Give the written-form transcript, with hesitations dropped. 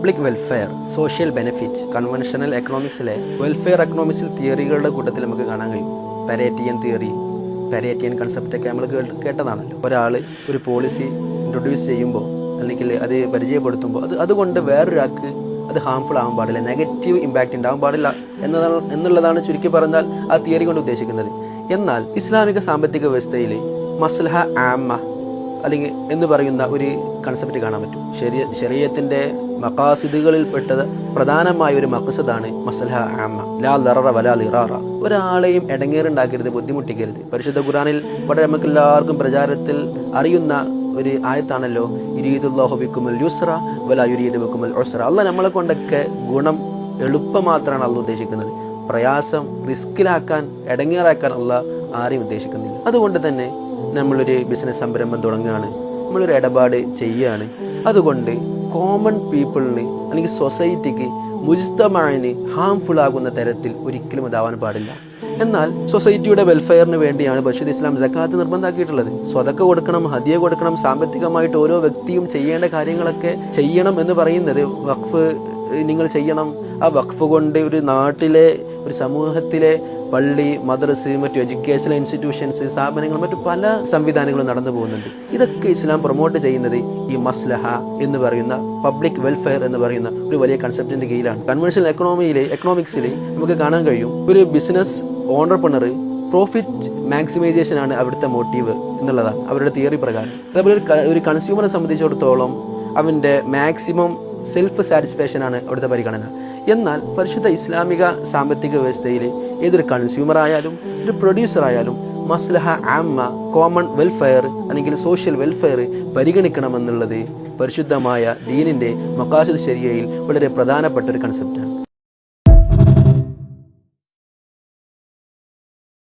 Public welfare, social benefit, conventional എക്കണോമിക്സിലെ welfare എക്കണോമിക്സിൽ തിയറികളുടെ കൂട്ടത്തിൽ നമുക്ക് കാണാൻ കഴിയും. പരേറ്റിയൻ തിയറി, പരേറ്റിയൻ കൺസെപ്റ്റൊക്കെ നമ്മൾ കേട്ടതാണല്ലോ. ഒരാൾ ഒരു പോളിസി ഇൻട്രൊഡ്യൂസ് ചെയ്യുമ്പോൾ അല്ലെങ്കിൽ അത് പരിചയപ്പെടുത്തുമ്പോൾ അതുകൊണ്ട് വേറൊരാൾക്ക് അത് ഹാംഫുൾ ആവാൻ പാടില്ല, നെഗറ്റീവ് ഇമ്പാക്റ്റ് ഉണ്ടാവാൻ പാടില്ല എന്നുള്ളതാണ് ചുരുക്കി പറഞ്ഞാൽ ആ തിയറി കൊണ്ട് ഉദ്ദേശിക്കുന്നത്. എന്നാൽ ഇസ്ലാമിക സാമ്പത്തിക വ്യവസ്ഥയിൽ മസ്ലഹ ആമ്മ അല്ലെങ്കിൽ എന്ന് പറയുന്ന ഒരു കൺസെപ്റ്റ് കാണാൻ പറ്റും. ശരീഅത്തിന്റെ മഖാസിദുകളിൽ പെട്ടത് പ്രധാനമായ ഒരു മഖ്സദാണ് മസ്ലഹ ആമ്മ, ലാ ദററ വലാ ളിറാറ. ഒരാളെയും ഇടങ്ങേറുണ്ടാക്കരുത്, ബുദ്ധിമുട്ടിക്കരുത്. പരിശുദ്ധ ഖുർആനിൽ വളരെ നമുക്ക് എല്ലാവർക്കും പ്രചാരത്തിൽ അറിയുന്ന ഒരു ആയത്താണല്ലോ, യുരീദുല്ലാഹു ബിക്കുമുൽ യുസ്ര വലാ യുരീദു ബിക്കുമുൽ ഉസ്ര. അല്ലാഹ് നമ്മളെ കൊണ്ടൊക്കെ ഗുണം, എളുപ്പം മാത്രമാണ് അല്ലാഹ് ഉദ്ദേശിക്കുന്നത്. പ്രയാസം, റിസ്കിലാക്കാൻ, ഇടങ്ങേറാക്കാൻ അല്ലാഹ് ആരെയും ഉദ്ദേശിക്കുന്നില്ല. അതുകൊണ്ട് തന്നെ നമ്മളൊരു ബിസിനസ് സംരംഭം തുടങ്ങുകയാണ്, നമ്മളൊരു ഇടപാട് ചെയ്യുകയാണ്. അതുകൊണ്ട് കോമൺ പീപ്പിളിന് അല്ലെങ്കിൽ സൊസൈറ്റിക്ക്, മുജ്തമഅന് ഹാംഫുൾ ആകുന്ന തരത്തിൽ ഒരിക്കലും ഇതാവാൻ പാടില്ല. എന്നാൽ സൊസൈറ്റിയുടെ വെൽഫെയറിന് വേണ്ടിയാണ് പരിശുദ്ധ ഇസ്ലാം സക്കാത്ത് നിർബന്ധമാക്കിയിട്ടുള്ളത്. സ്വതക്ക കൊടുക്കണം, ഹദിയ കൊടുക്കണം, സാമ്പത്തികമായിട്ട് ഓരോ വ്യക്തിയും ചെയ്യേണ്ട കാര്യങ്ങളൊക്കെ ചെയ്യണം എന്ന് പറയുന്നത് വഖഫ് നിങ്ങൾ ചെയ്യണം. ആ വഖഫ് കൊണ്ട് ഒരു നാട്ടിലെ, ഒരു സമൂഹത്തിലെ പള്ളി, മദ്രസ്, മറ്റു എഡ്യൂക്കേഷണൽ ഇൻസ്റ്റിറ്റ്യൂഷൻസ്, സ്ഥാപനങ്ങൾ, മറ്റു പല സംവിധാനങ്ങളും നടന്നു പോകുന്നുണ്ട്. ഇതൊക്കെ ഇസ്ലാം പ്രൊമോട്ട് ചെയ്യുന്നത് ഈ മസ്ലഹ എന്ന് പറയുന്ന പബ്ലിക് വെൽഫെയർ എന്ന് പറയുന്ന ഒരു വലിയ കൺസെപ്റ്റിന്റെ കീഴിലാണ്. കൺവെൻഷണൽ എക്കണോമിക്സിൽ നമുക്ക് കാണാൻ കഴിയും, ഒരു ബിസിനസ് ഓണ്ടർപ്രണർ പ്രോഫിറ്റ് മാക്സിമൈസേഷൻ ആണ് അവിടുത്തെ മോട്ടീവ് എന്നുള്ളതാണ് അവരുടെ തിയറി പ്രകാരം. അതേപോലെ ഒരു കൺസ്യൂമറെ സംബന്ധിച്ചിടത്തോളം അവന്റെ മാക്സിമം സെൽഫ് സാറ്റിസ്ഫാക്ഷൻ ആണ് അവിടുത്തെ പരിഗണന. എന്നാൽ പരിശുദ്ധ ഇസ്ലാമിക സാമ്പത്തിക വ്യവസ്ഥയിൽ ഏതൊരു കൺസ്യൂമർ ആയാലും ഒരു പ്രൊഡ്യൂസർ ആയാലും മസ്ലഹ ആമ്മ, കോമൺ വെൽഫെയർ അല്ലെങ്കിൽ സോഷ്യൽ വെൽഫെയർ പരിഗണിക്കണമെന്നുള്ളത് പരിശുദ്ധമായ ദീനിന്റെ മഖാസിദ് ശരിയയിൽ വളരെ പ്രധാനപ്പെട്ട ഒരു കൺസെപ്റ്റാണ്.